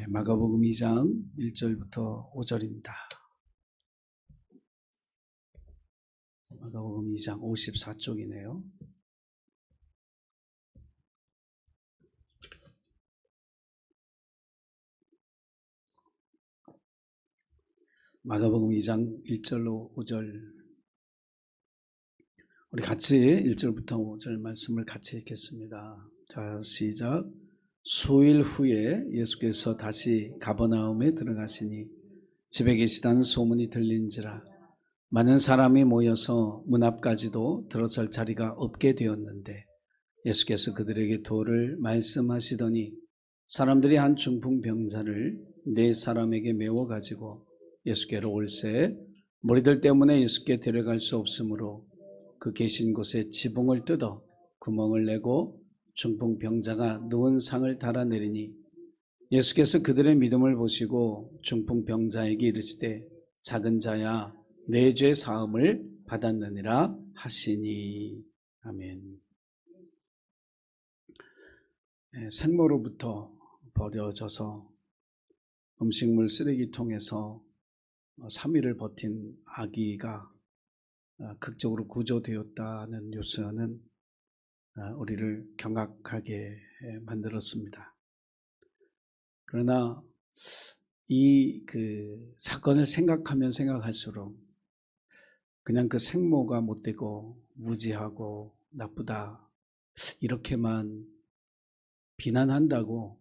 마가복음 2장 1절부터 5절입니다. 마가복음 2장 54쪽이네요. 마가복음 2장 1절로 5절, 우리 같이 1절부터 5절 말씀을 같이 읽겠습니다. 자, 시작. 수일 후에 예수께서 다시 가버나움에 들어가시니 집에 계시다는 소문이 들린지라 많은 사람이 모여서 문 앞까지도 들어설 자리가 없게 되었는데 예수께서 그들에게 도를 말씀하시더니 사람들이 한 중풍병자를 4사람에게 메워 가지고 예수께로 올세 무리들 때문에 예수께 데려갈 수 없으므로 그 계신 곳에 지붕을 뜯어 구멍을 내고 중풍병자가 누운 상을 달아내리니 예수께서 그들의 믿음을 보시고 중풍병자에게 이르시되 작은 자야 내 죄 사함을 받았느니라 하시니. 아멘. 생모로부터 버려져서 음식물 쓰레기통에서 3일을 버틴 아기가 극적으로 구조되었다는 뉴스는 우리를 경악하게 만들었습니다. 그러나 이 사건을 생각하면 생각할수록 그냥 그 생모가 못되고 무지하고 나쁘다 이렇게만 비난한다고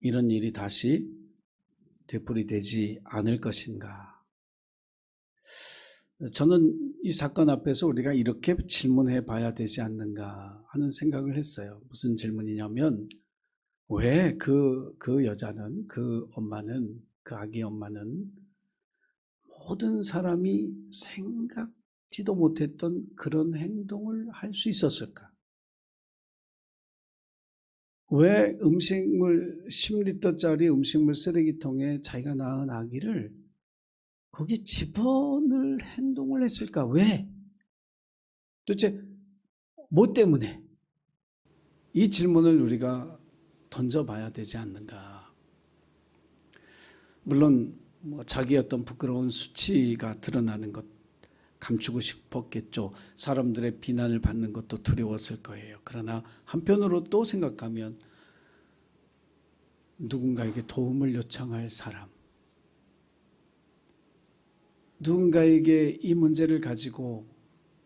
이런 일이 다시 되풀이되지 않을 것인가. 저는 이 사건 앞에서 우리가 이렇게 질문해 봐야 되지 않는가 하는 생각을 했어요. 무슨 질문이냐면 왜 그 여자는, 그 엄마는, 그 아기 엄마는 모든 사람이 생각지도 못했던 그런 행동을 할 수 있었을까? 왜 음식물 10리터짜리 음식물 쓰레기통에 자기가 낳은 아기를 거기 집어넣을 행동을 했을까? 왜? 도대체 뭐 때문에? 이 질문을 우리가 던져봐야 되지 않는가. 물론 자기 어떤 부끄러운 수치가 드러나는 것 감추고 싶었겠죠. 사람들의 비난을 받는 것도 두려웠을 거예요. 그러나 한편으로 또 생각하면 누군가에게 도움을 요청할 사람, 누군가에게 이 문제를 가지고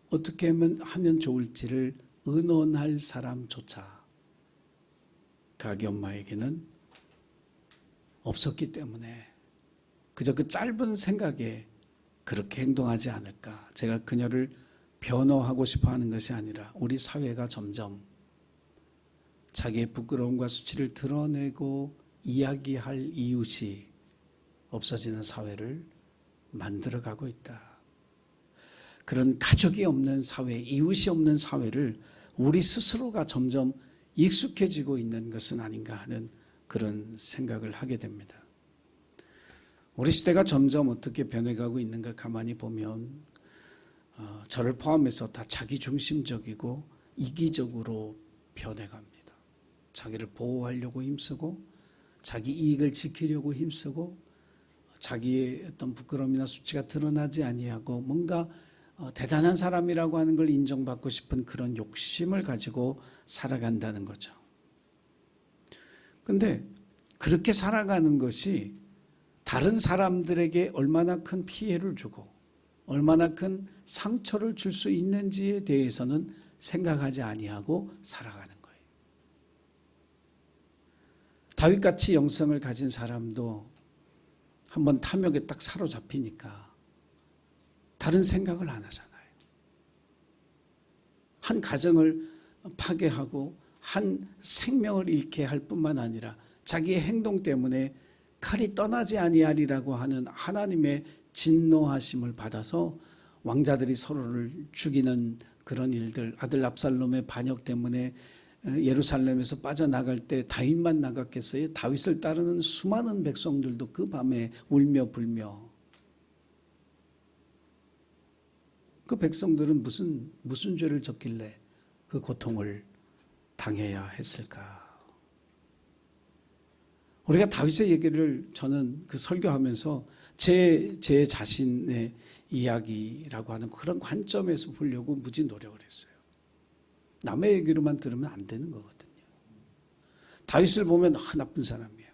어떻게 하면 좋을지를 의논할 사람조차 그 아기 엄마에게는 없었기 때문에 그저 그 짧은 생각에 그렇게 행동하지 않을까. 제가 그녀를 변호하고 싶어 하는 것이 아니라 우리 사회가 점점 자기의 부끄러움과 수치를 드러내고 이야기할 이웃이 없어지는 사회를 만들어가고 있다. 그런 가족이 없는 사회, 이웃이 없는 사회를 우리 스스로가 점점 익숙해지고 있는 것은 아닌가 하는 그런 생각을 하게 됩니다. 우리 시대가 점점 어떻게 변해가고 있는가 가만히 보면 저를 포함해서 다 자기중심적이고 이기적으로 변해갑니다. 자기를 보호하려고 힘쓰고 자기 이익을 지키려고 힘쓰고 자기의 어떤 부끄러움이나 수치가 드러나지 아니하고 뭔가 대단한 사람이라고 하는 걸 인정받고 싶은 그런 욕심을 가지고 살아간다는 거죠. 그런데 그렇게 살아가는 것이 다른 사람들에게 얼마나 큰 피해를 주고 얼마나 큰 상처를 줄 수 있는지에 대해서는 생각하지 아니하고 살아가는 거예요. 다윗같이 영성을 가진 사람도 한번 탐욕에 딱 사로잡히니까 다른 생각을 안 하잖아요. 한 가정을 파괴하고 한 생명을 잃게 할 뿐만 아니라 자기의 행동 때문에 칼이 떠나지 아니하리라고 하는 하나님의 진노하심을 받아서 왕자들이 서로를 죽이는 그런 일들, 아들 압살롬의 반역 때문에 예루살렘에서 빠져나갈 때 다윗만 나갔겠어요? 다윗을 따르는 수많은 백성들도 그 밤에 울며 불며. 그 백성들은 무슨 죄를 졌길래 그 고통을 당해야 했을까? 우리가 다윗의 얘기를 저는 그 설교하면서 제 자신의 이야기라고 하는 그런 관점에서 보려고 무지 노력을 했어요. 남의 얘기로만 들으면 안 되는 거거든요. 다윗을 보면 나쁜 사람이야.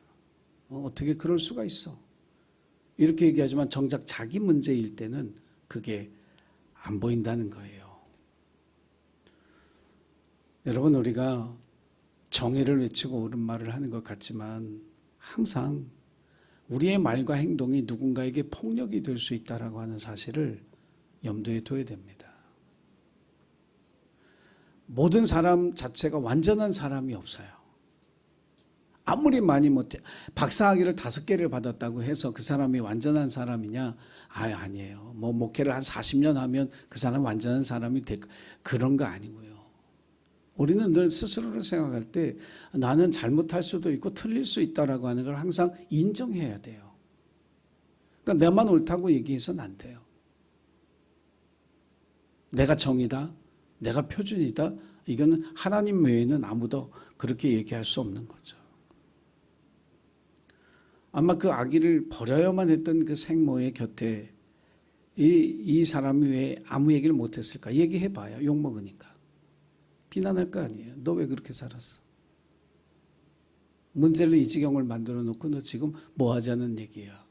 어떻게 그럴 수가 있어. 이렇게 얘기하지만 정작 자기 문제일 때는 그게 안 보인다는 거예요. 여러분, 우리가 정의를 외치고 옳은 말을 하는 것 같지만 항상 우리의 말과 행동이 누군가에게 폭력이 될 수 있다고 하는 사실을 염두에 둬야 됩니다. 모든 사람 자체가 완전한 사람이 없어요. 아무리 많이 박사학위를 5개를 받았다고 해서 그 사람이 완전한 사람이냐? 아니에요. 목회를 한 40년 하면 그 사람 완전한 사람이 그런 거 아니고요. 우리는 늘 스스로를 생각할 때 나는 잘못할 수도 있고 틀릴 수 있다라고 하는 걸 항상 인정해야 돼요. 그러니까 내만 옳다고 얘기해서는 안 돼요. 내가 정이다, 내가 표준이다, 이거는 하나님 외에는 아무도 그렇게 얘기할 수 없는 거죠. 아마 그 아기를 버려야만 했던 그 생모의 곁에 이 사람이 왜 아무 얘기를 못했을까? 얘기해봐야 욕먹으니까. 비난할 거 아니에요. 너 왜 그렇게 살았어? 문제를 이 지경을 만들어 놓고 너 지금 뭐 하자는 얘기야.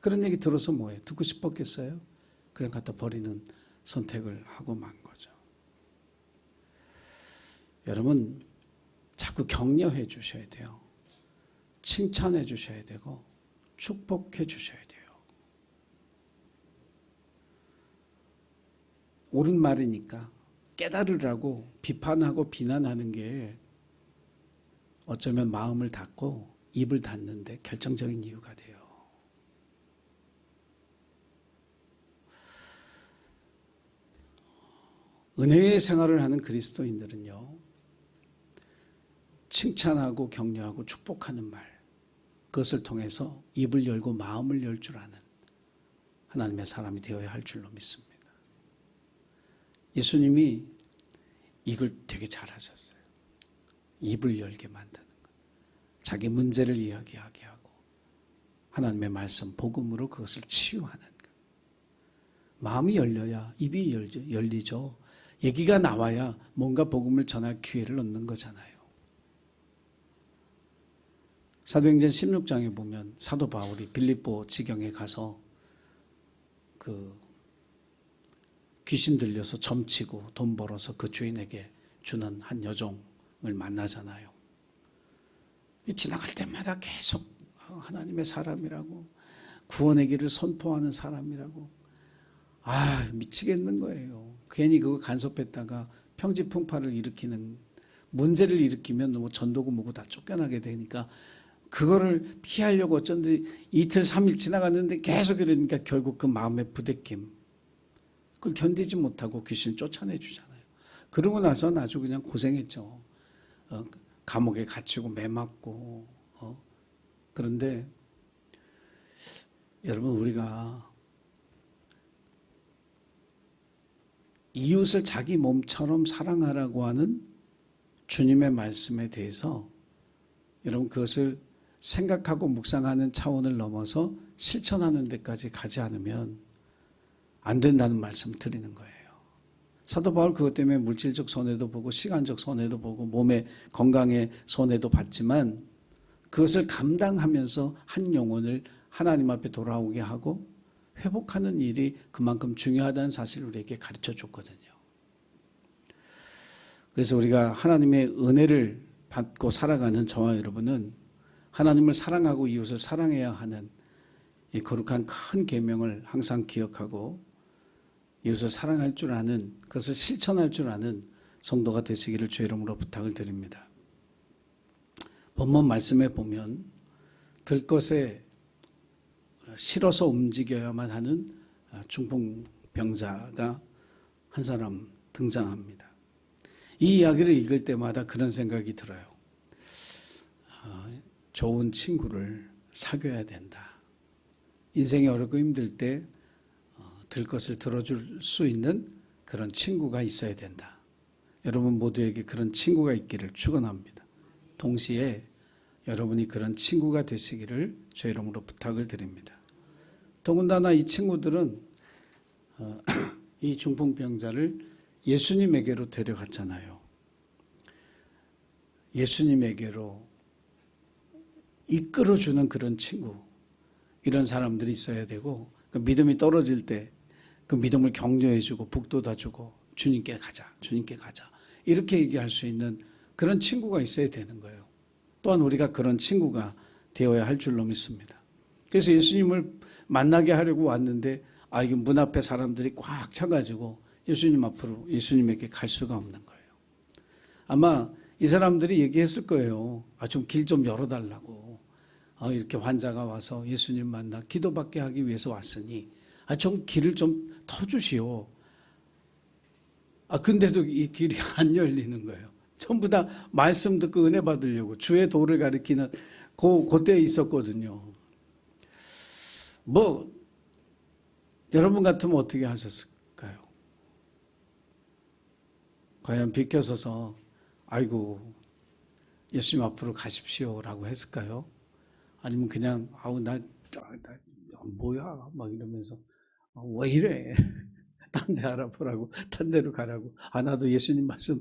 그런 얘기 들어서 뭐해? 듣고 싶었겠어요? 그냥 갖다 버리는 선택을 하고 만 거죠. 여러분, 자꾸 격려해 주셔야 돼요. 칭찬해 주셔야 되고 축복해 주셔야 돼요. 옳은 말이니까 깨달으라고 비판하고 비난하는 게 어쩌면 마음을 닫고 입을 닫는데 결정적인 이유가 돼요. 은혜의 생활을 하는 그리스도인들은요, 칭찬하고 격려하고 축복하는 말, 그것을 통해서 입을 열고 마음을 열 줄 아는 하나님의 사람이 되어야 할 줄로 믿습니다. 예수님이 이걸 되게 잘하셨어요. 입을 열게 만드는 것. 자기 문제를 이야기하게 하고 하나님의 말씀, 복음으로 그것을 치유하는 것. 마음이 열려야 입이 열리죠. 얘기가 나와야 뭔가 복음을 전할 기회를 얻는 거잖아요. 사도행전 16장에 보면 사도 바울이 빌립보 지경에 가서 귀신 들려서 점치고 돈 벌어서 그 주인에게 주는 한 여종을 만나잖아요. 지나갈 때마다 계속 하나님의 사람이라고, 구원의 길을 선포하는 사람이라고, 미치겠는 거예요. 괜히 그거 간섭했다가 평지풍파를 일으키는, 문제를 일으키면 뭐 전도고 뭐고 다 쫓겨나게 되니까 그거를 피하려고 어쩐지 이틀 3일 지나갔는데 계속 이러니까 결국 그 마음의 부대낌, 그걸 견디지 못하고 귀신 쫓아내 주잖아요. 그러고 나서는 아주 그냥 고생했죠. 감옥에 갇히고 매 맞고. 그런데 여러분, 우리가 이웃을 자기 몸처럼 사랑하라고 하는 주님의 말씀에 대해서 여러분, 그것을 생각하고 묵상하는 차원을 넘어서 실천하는 데까지 가지 않으면 안 된다는 말씀을 드리는 거예요. 사도 바울 그것 때문에 물질적 손해도 보고 시간적 손해도 보고 몸의 건강의 손해도 봤지만 그것을 감당하면서 한 영혼을 하나님 앞에 돌아오게 하고 회복하는 일이 그만큼 중요하다는 사실을 우리에게 가르쳐 줬거든요. 그래서 우리가 하나님의 은혜를 받고 살아가는 저와 여러분은 하나님을 사랑하고 이웃을 사랑해야 하는 이 거룩한 큰 계명을 항상 기억하고 이웃을 사랑할 줄 아는, 그것을 실천할 줄 아는 성도가 되시기를 주의 이름으로 부탁을 드립니다. 본문 말씀에 보면 들것에 실어서 움직여야만 하는 중풍병자가 한 사람 등장합니다. 이 이야기를 읽을 때마다 그런 생각이 들어요. 좋은 친구를 사귀어야 된다. 인생이 어렵고 힘들 때 들것을 들어줄 수 있는 그런 친구가 있어야 된다. 여러분 모두에게 그런 친구가 있기를 축원합니다. 동시에 여러분이 그런 친구가 되시기를 주 이름으로 부탁을 드립니다. 더군다나 이 친구들은 이 중풍병자를 예수님에게로 데려갔잖아요. 예수님에게로 이끌어주는 그런 친구, 이런 사람들이 있어야 되고, 그 믿음이 떨어질 때 그 믿음을 격려해주고 북돋아주고 주님께 가자, 주님께 가자, 이렇게 얘기할 수 있는 그런 친구가 있어야 되는 거예요. 또한 우리가 그런 친구가 되어야 할 줄로 믿습니다. 그래서 예수님을 만나게 하려고 왔는데 이게 문 앞에 사람들이 꽉 차가지고 예수님 앞으로, 예수님에게 갈 수가 없는 거예요. 아마 이 사람들이 얘기했을 거예요. 좀 길 좀 열어달라고. 이렇게 환자가 와서 예수님 만나 기도받게 하기 위해서 왔으니 좀 길을 좀 터주시오. 근데도 이 길이 안 열리는 거예요. 전부 다 말씀 듣고 은혜 받으려고 주의 도를 가리키는 그때에 있었거든요. 여러분 같으면 어떻게 하셨을까요? 과연 비켜서서 아이고 예수님 앞으로 가십시오라고 했을까요? 아니면 그냥 나 뭐야 막 이러면서 왜 이래? 딴 데 알아보라고, 딴 데로 가라고. 나도 예수님 말씀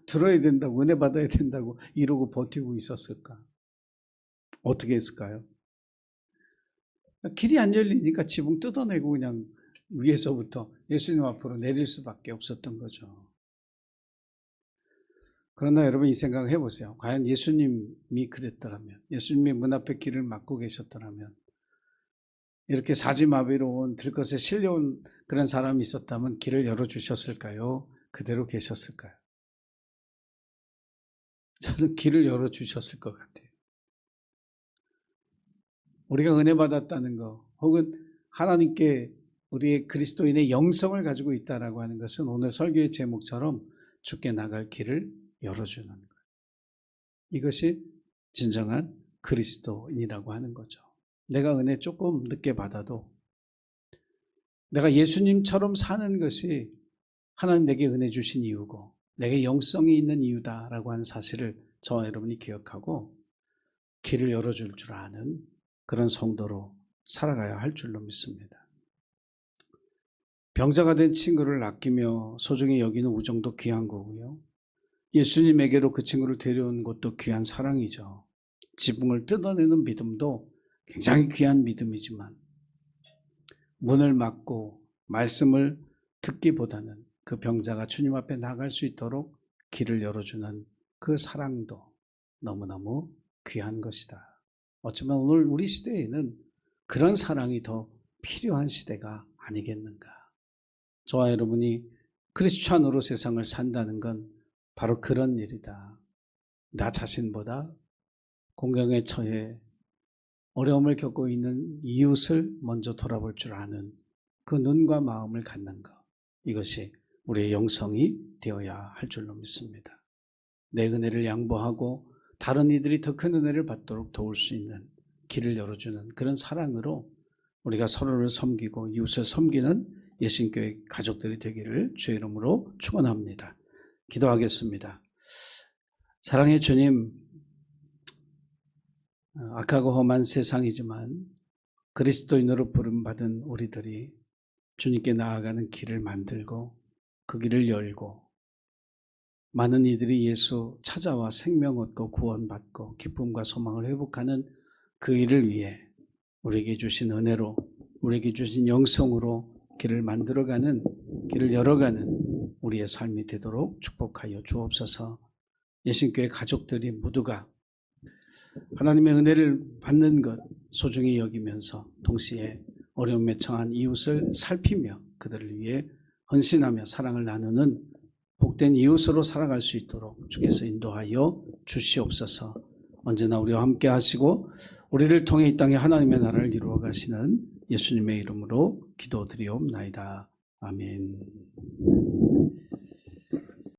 들어야 된다고, 은혜 받아야 된다고 이러고 버티고 있었을까? 어떻게 했을까요? 길이 안 열리니까 지붕 뜯어내고 그냥 위에서부터 예수님 앞으로 내릴 수밖에 없었던 거죠. 그러나 여러분 이 생각을 해보세요. 과연 예수님이 그랬더라면, 예수님이 문 앞에 길을 막고 계셨더라면, 이렇게 사지마비로 온 들것에 실려온 그런 사람이 있었다면 길을 열어주셨을까요? 그대로 계셨을까요? 저는 길을 열어주셨을 것 같아요. 우리가 은혜 받았다는 거, 혹은 하나님께 우리의 그리스도인의 영성을 가지고 있다라고 하는 것은 오늘 설교의 제목처럼 주께 나갈 길을 열어주는 거예요. 이것이 진정한 그리스도인이라고 하는 거죠. 내가 은혜 조금 늦게 받아도 내가 예수님처럼 사는 것이 하나님 내게 은혜 주신 이유고 내게 영성이 있는 이유다라고 하는 사실을 저와 여러분이 기억하고 길을 열어줄 줄 아는 그런 성도로 살아가야 할 줄로 믿습니다. 병자가 된 친구를 아끼며 소중히 여기는 우정도 귀한 거고요. 예수님에게로 그 친구를 데려온 것도 귀한 사랑이죠. 지붕을 뜯어내는 믿음도 굉장히 귀한 믿음이지만 문을 막고 말씀을 듣기보다는 그 병자가 주님 앞에 나갈 수 있도록 길을 열어주는 그 사랑도 너무너무 귀한 것이다. 어쩌면 오늘 우리 시대에는 그런 사랑이 더 필요한 시대가 아니겠는가. 저와 여러분이 크리스찬으로 세상을 산다는 건 바로 그런 일이다. 나 자신보다 공경에 처해 어려움을 겪고 있는 이웃을 먼저 돌아볼 줄 아는 그 눈과 마음을 갖는 것, 이것이 우리의 영성이 되어야 할 줄로 믿습니다. 내 은혜를 양보하고 다른 이들이 더 큰 은혜를 받도록 도울 수 있는 길을 열어주는 그런 사랑으로 우리가 서로를 섬기고 이웃을 섬기는 예수님교회 가족들이 되기를 주의 이름으로 축원합니다. 기도하겠습니다. 사랑의 주님, 악하고 험한 세상이지만 그리스도인으로 부름받은 우리들이 주님께 나아가는 길을 만들고 그 길을 열고 많은 이들이 예수 찾아와 생명 얻고 구원받고 기쁨과 소망을 회복하는 그 일을 위해 우리에게 주신 은혜로 우리에게 주신 영성으로 길을 만들어가는, 길을 열어가는 우리의 삶이 되도록 축복하여 주옵소서. 예수님교회 가족들이 모두가 하나님의 은혜를 받는 것 소중히 여기면서 동시에 어려움에 처한 이웃을 살피며 그들을 위해 헌신하며 사랑을 나누는 복된 이웃으로 살아갈 수 있도록 주께서 인도하여 주시옵소서. 언제나 우리와 함께 하시고 우리를 통해 이 땅에 하나님의 나라를 이루어 가시는 예수님의 이름으로 기도드리옵나이다. 아멘.